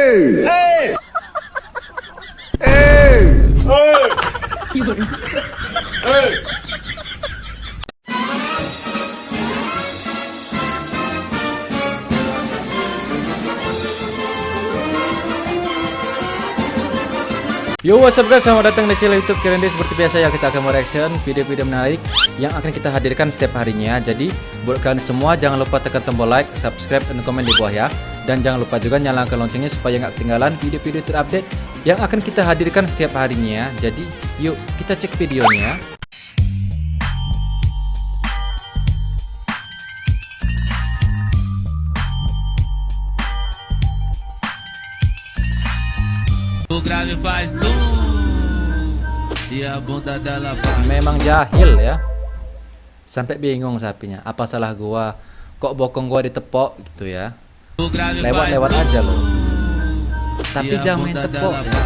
Yo, what's up guys, selamat datang di channel YouTube Kirende. Seperti biasa ya, kita akan mereaction video-video menarik yang akan kita hadirkan setiap harinya. Jadi buat kalian semua jangan lupa tekan tombol like, subscribe, dan komen di bawah ya. Dan jangan lupa juga nyalakan loncengnya supaya nggak ketinggalan video-video terupdate yang akan kita hadirkan setiap harinya. Jadi yuk kita cek videonya. O grave faz e a bunda dela Memang jahil ya. Sampai bingung sapinya. Apa salah gua? Kok bokong gua ditepok gitu ya. Lewat-lewat aja loh. Tapi jangan main tepok ya.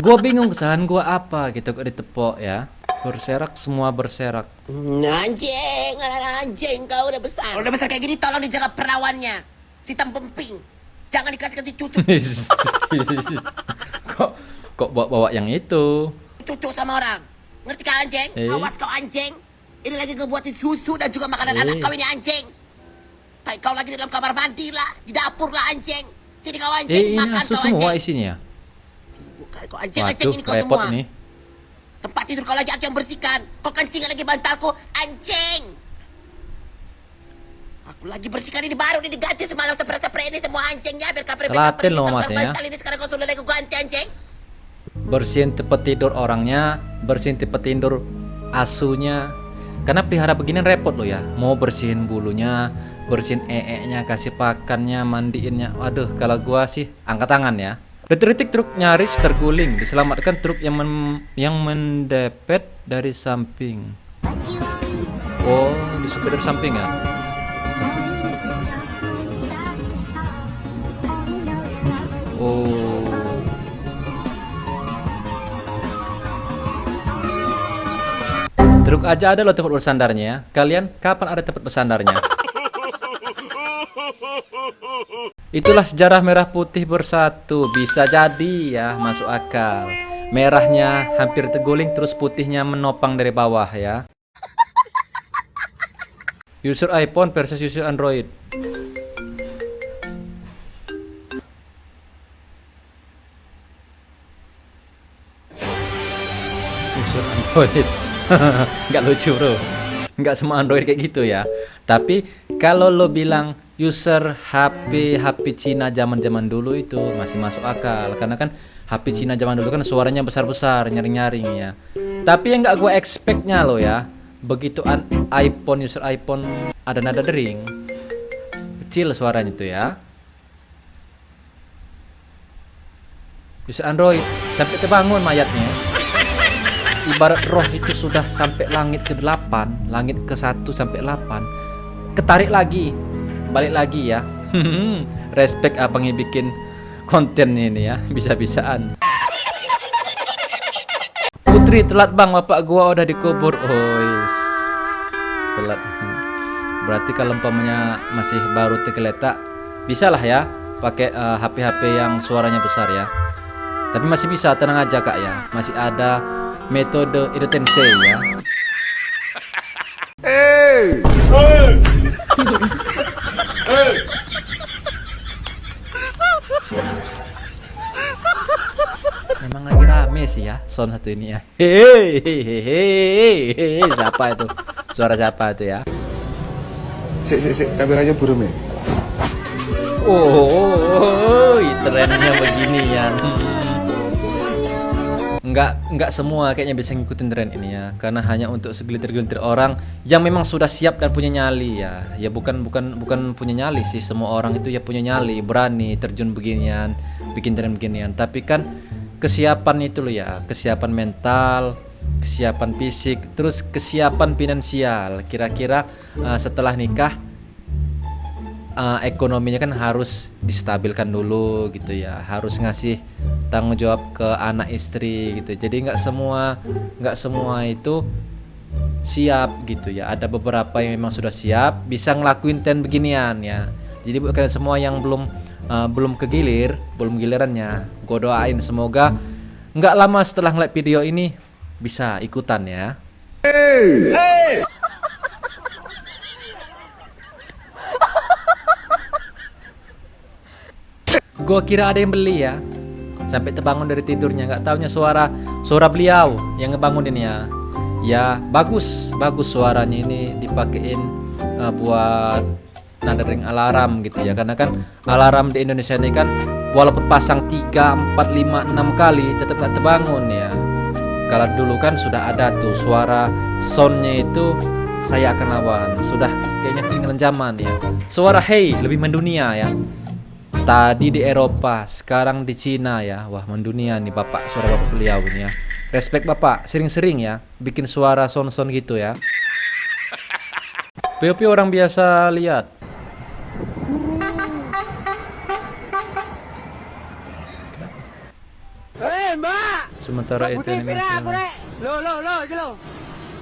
Gua bingung kesalahan gua apa gitu kok ditepok ya. Berserak, semua berserak. Anjing, kau udah besar. Udah besar kayak gini tolong dijaga perawannya. Si Tampemping. Jangan dikasih cucu. kok bawa yang itu? Cucu sama orang. Ngerti kau anjing? Awas kau anjing. Ini lagi ngebuatin susu dan juga makanan anak kau ini anjing. Kayak kau lagi di dalam kamar mandi lah, di dapur lah anjing. Sini kau anjing, makan ini kau semua anjing. isinya. Sibuk kali kau anjing, Waduh, ini kau repot semua. nih. Tempat tidur kau lagi aku yang bersihkan. Kau kencingin lagi bantalku, anjing. Aku lagi bersihkan ini baru ini diganti semalam spray ini semua anjingnya biar Telatin loh mas ya. bantal ini sekarang kau sudah lagi ganti anjing. Bersihin tempat tidur orangnya, bersihin tempat tidur asunya. Karena pelihara begini repot loh ya. Mau bersihin bulunya, bersihin nya, kasih pakannya, mandiinnya. Waduh, kalau gua sih angkat tangan ya. Detik-detik truk nyaris terguling, diselamatkan truk yang mendepet dari samping. Oh, disupir dari samping ya. Oh. Truk aja ada loh tempat bersandarnya ya. Kalian kapan ada tempat bersandarnya? Itulah sejarah merah putih bersatu. Bisa jadi ya, masuk akal. Merahnya hampir terguling terus putihnya menopang dari bawah ya. User iPhone versus user Android. User Android. Nggak lucu bro. Nggak semua Android kayak gitu ya. Tapi kalau lo bilang user HP Cina zaman dulu itu masih masuk akal. Karena kan HP Cina zaman dulu kan suaranya besar-besar, nyaring-nyaring ya. Tapi yang nggak gue expectnya lo ya, begitu user iPhone ada nada dering, kecil suaranya tuh ya. User Android sampai terbangun mayatnya. Ibarat roh itu sudah sampai langit ke-8, langit ke-1 sampai 8, ketarik lagi, balik lagi ya. Respect abang yang bikin konten ini ya, bisa-bisaan. Putri telat bang, bapak gua udah dikubur. Oh, telat. Berarti kalau umpamanya masih baru tergeletak, bisa lah ya pakai HP-HP yang suaranya besar ya. Tapi masih bisa, tenang aja kak ya, masih ada metode Idotense ya. Memang lagi rame sih ya sound satu ini ya. Hehehe, siapa itu? Suara siapa itu ya? Sik, kameranya burem ya. Oh, trennya begini ya. Enggak semua kayaknya bisa ngikutin tren ini ya, karena hanya untuk segelintir-gelintir orang yang memang sudah siap dan punya nyali ya. Ya bukan punya nyali sih, semua orang itu ya punya nyali, berani terjun beginian, bikin tren beginian. Tapi kan kesiapan itu loh ya, kesiapan mental, kesiapan fisik, terus kesiapan finansial. Kira-kira setelah nikah ekonominya kan harus distabilkan dulu gitu ya, harus ngasih tanggung jawab ke anak istri gitu. Jadi nggak semua itu siap gitu ya. Ada beberapa yang memang sudah siap bisa ngelakuin ten beginian ya. Jadi buat kalian semua yang belum belum belum gilirannya. Gue doain semoga nggak lama setelah ngeliat video ini bisa ikutan ya. Gue kira ada yang beli ya, sampai terbangun dari tidurnya, nggak taunya suara beliau yang ngebangunin ya. Ya bagus suaranya ini dipakein buat nandering alarm gitu ya, karena kan alarm di Indonesia ini kan walaupun pasang 3, 4, 5, 6 kali tetap gak terbangun ya. Kalau dulu kan sudah ada tuh suara soundnya itu saya akan lawan, sudah kayaknya ketinggalan zaman ya. Suara hey lebih mendunia ya. Tadi di Eropa, sekarang di Cina ya. Wah mendunia nih suara bapak beliau ini ya. Respect bapak, sering-sering ya bikin suara sound gitu ya. POP orang biasa lihat. Mbak. Sementara itu ini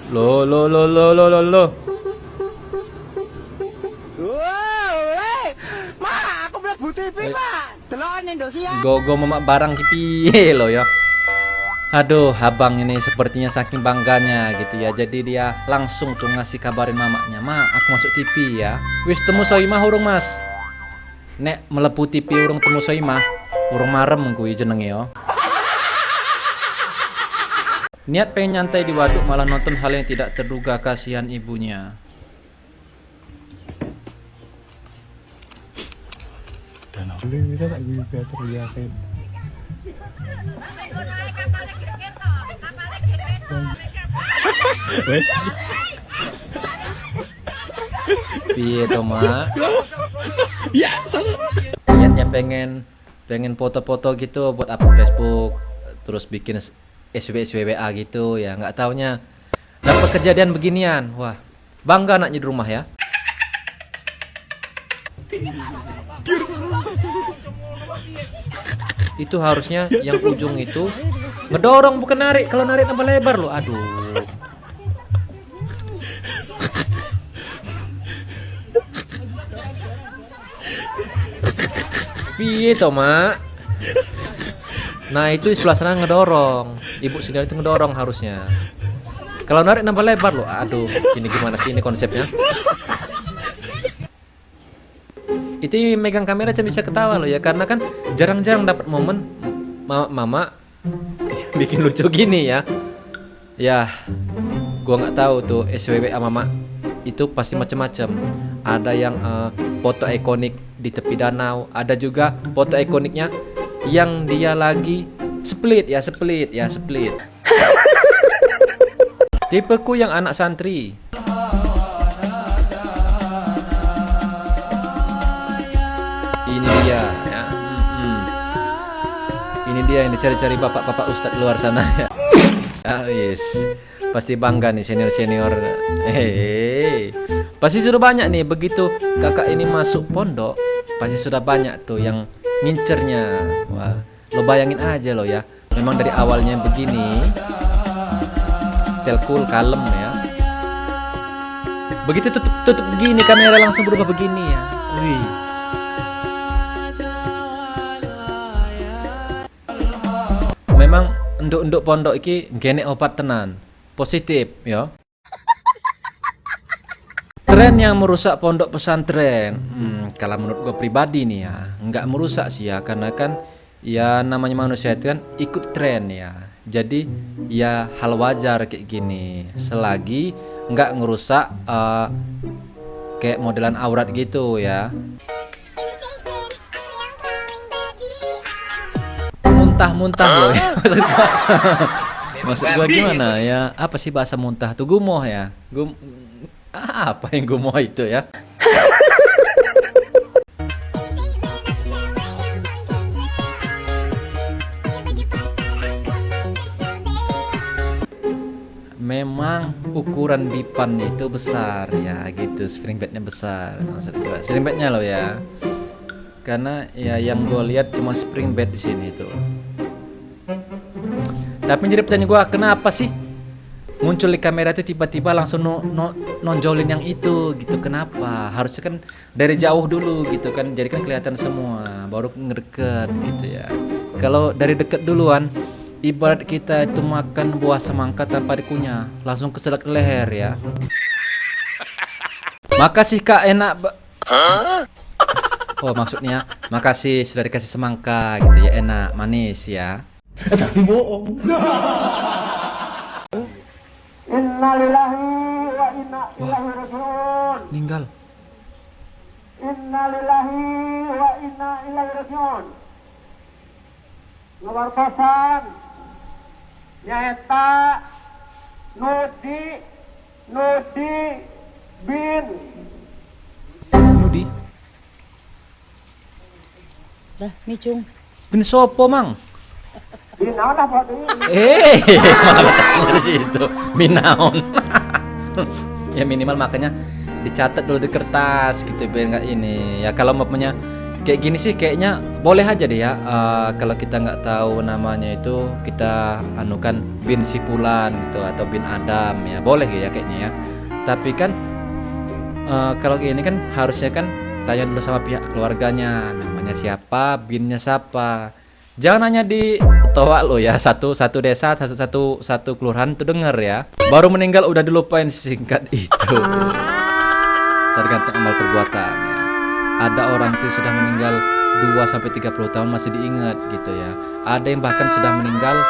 Lo. lo. Mak, aku mlebu TV, Mak. Delokan Indonesia. Gogo mamak barang piye lo ya. Aduh, abang ini sepertinya saking bangganya gitu ya. Jadi dia langsung tuh ngasih kabarin mamaknya, "Ma, aku masuk TV ya." Wis temu soimah urung, Mas? Nek melebu TV urung temu soimah, urung marem kuwi jenenge yo. Niat pengen nyantai di waduk malah nonton hal yang tidak terduga, kasihan ibunya. Piye to, Mak? Niatnya pengen foto-foto gitu buat upload Facebook, terus bikin SWA gitu ya, nggak taunya dapat kejadian beginian. Wah, bangga anaknya di rumah ya. Itu harusnya yang ujung itu ngedorong bukan narik. Kalau narik tambah lebar loh. Aduh. Piye to, Mak? Nah, itu di sebelah sana ngedorong. Ibu sendiri itu ngedorong harusnya. Kalau narik nambah lebar loh. Aduh, ini gimana sih ini konsepnya? Itu megang kamera aja bisa ketawa loh ya, karena kan jarang-jarang dapat momen mama bikin lucu gini ya. Ya, gua nggak tahu tuh SWA mama itu pasti macam-macam. Ada yang foto ikonik di tepi danau, ada juga foto ikoniknya yang dia lagi split. Tipeku yang anak santri. Ini dia ya. Ini dia yang dicari-cari bapak-bapak ustadz luar sana ya. Yes. Pasti bangga nih senior-senior. Pasti sudah banyak nih begitu kakak ini masuk pondok, pasti sudah banyak tuh yang ngincernya. Wah, lo bayangin aja lo ya. Memang dari awalnya begini, style cool, kalem ya. Begitu tutup begini, kamera langsung berubah begini ya. Wih. Memang enduk-enduk pondok iki gene obat tenan. Positif ya. Tren yang merusak pondok pesantren. Kalau menurut gue pribadi nih ya, nggak merusak sih ya, karena kan ya namanya manusia itu kan ikut tren ya. Jadi ya hal wajar kayak gini, selagi nggak ngerusak kayak modelan aurat gitu ya. Muntah-muntah loh ya. Maksud gua gimana ya? Apa sih bahasa muntah tuh? Gumoh ya? Apa yang gumoh itu ya? Memang ukuran dipannya itu besar ya gitu, spring bednya besar. Maksud gua spring bednya loh ya. Karena ya yang gue lihat cuma spring bed di sini tuh. Tapi jadi pertanyaan gue, kenapa sih muncul di kamera itu tiba-tiba langsung nonjolin yang itu gitu. Kenapa? Harusnya kan dari jauh dulu gitu kan, jadi kan kelihatan semua baru ngedeket gitu ya. Kalau dari deket duluan, ibarat kita itu makan buah semangka tanpa dikunyah, langsung keselak leher ya. Makasih Kak, enak. Oh, maksudnya makasih sudah dikasih semangka gitu ya, enak, manis ya. Tapi bohong. Innalillahi wa inna ilaihi rajiun. Meninggal. Innalillahi wa inna ilaihi rajiun. Ngawartosan nyaeta Nudi bin Nudi. Dah, micung. Bin sopo mang? Binaon apa deui? Malah dari situ. Binaon. Ya minimal makanya dicatat dulu di kertas gitu biar nggak ini. Ya kalau mapnya kayak gini sih kayaknya boleh aja deh ya. Kalau kita nggak tahu namanya itu kita anukan bin Sipulan gitu atau bin Adam ya boleh ya kayaknya ya. Tapi kan kalau ini kan harusnya kan tanya dulu sama pihak keluarganya, namanya siapa, binnya siapa. Jangan hanya di toa lo ya, satu desa, satu kelurahan tuh denger ya. Baru meninggal udah dilupain singkat itu. Tergantung amal perbuatan ya. Ada orang itu sudah meninggal 2-30 tahun masih diingat gitu ya. Ada yang bahkan sudah meninggal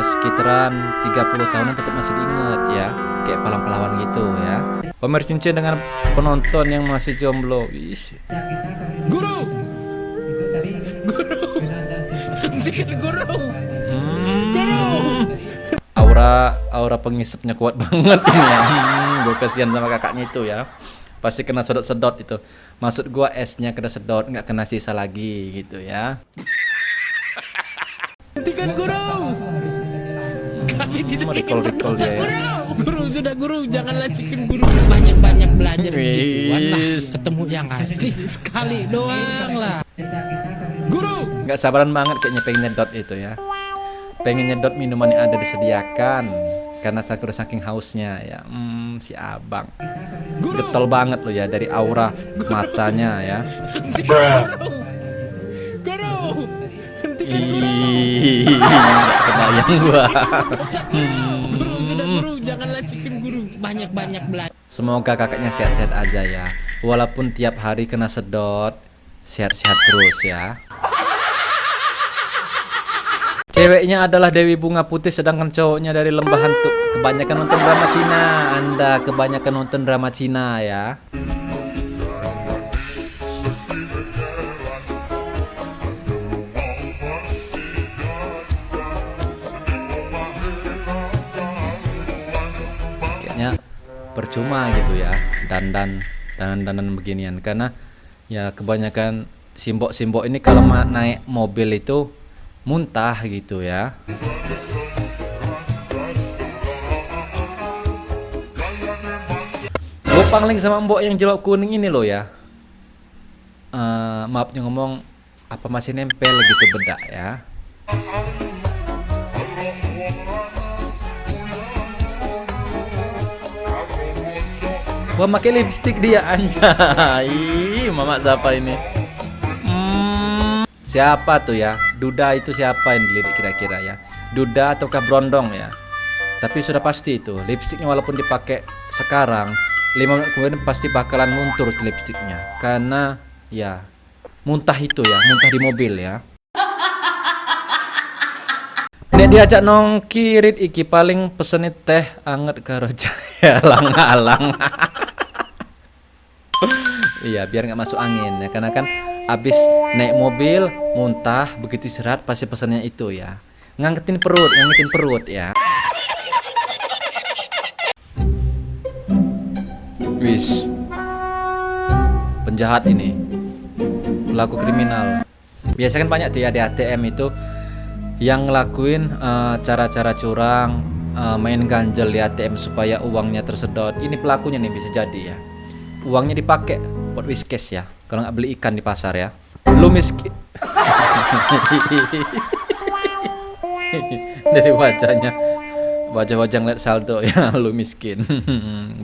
sekitaran 30 tahunan tetap masih diingat ya. Kayak pahlawan gitu ya. Pamer cincin dengan penonton yang masih jomblo. Wis. Guru. Hentikan guru. Aura pengisapnya kuat banget ini ya. Gue kasihan sama kakaknya itu ya. Pasti kena sedot-sedot itu. Maksud gua esnya kena sedot, nggak kena sisa lagi gitu ya. Hentikan guru. Kami tidak ingin Recall berdosa dia ya. Guru sudah guru, jangan lanjutkan guru. Banyak-banyak belajar begituan lah. Wis. Ketemu yang asli sekali doang lah. Guru. Nggak sabaran banget kayaknya pengen nyedot itu ya. Pengen nyedot minuman yang ada disediakan karena saking hausnya ya. Si abang getol banget lo ya dari aura matanya ya. Guru. Hentikan Ih, nggak kebayang gua. guru. Sudah guru, jangan lanjutkan guru. Banyak-banyak belajar. Semoga kakaknya sehat-sehat aja ya. Walaupun tiap hari kena sedot, sehat-sehat terus ya. Ceweknya adalah Dewi Bunga Putih, sedangkan cowoknya dari Lembah Hantu. Kebanyakan nonton drama Cina. Anda kebanyakan nonton drama Cina ya. Kayaknya percuma gitu ya dandan beginian, karena ya kebanyakan simbok ini kalau naik mobil itu muntah gitu ya. Gue pangling sama mbok yang jelok kuning ini loh ya. Maafnya ngomong, apa masih nempel gitu bedak ya. Wah, pakai lipstick dia anjay. Mama siapa ini? Siapa tuh ya? Duda itu siapa yang dilirik kira-kira ya? Duda ataukah Brondong ya? Tapi sudah pasti itu lipstiknya walaupun dipakai sekarang 5 menit kemudian pasti bakalan muntur tuh lipstiknya. Karena ya muntah itu ya, muntah di mobil ya. Nek diajak nongkirit iki paling pesenit teh anget karo jaya alang-alang. Iya, biar nggak masuk angin ya, karena kan abis naik mobil muntah, begitu istirahat pasti pesannya itu ya. Ngangetin perut ya. Wis. Penjahat ini. Pelaku kriminal. Biasanya kan banyak tuh ya di ATM itu yang ngelakuin cara-cara curang, main ganjel di ATM supaya uangnya tersedot. Ini pelakunya nih, bisa jadi ya. Uangnya dipakai buat whiskas ya. Kalau nggak beli ikan di pasar ya. Lu miskin. Dari wajahnya Wajah-wajah ngeliat saldo ya, lu miskin.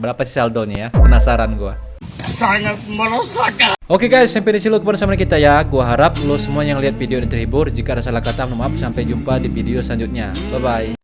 Berapa sih saldonya ya? Penasaran gua. Sangat meresahkan. Oke guys, sampai di sini kebersamaan kita ya. Gua harap lo semua yang lihat video ini terhibur. Jika ada salah kata, mohon maaf. Sampai jumpa di video selanjutnya. Bye bye.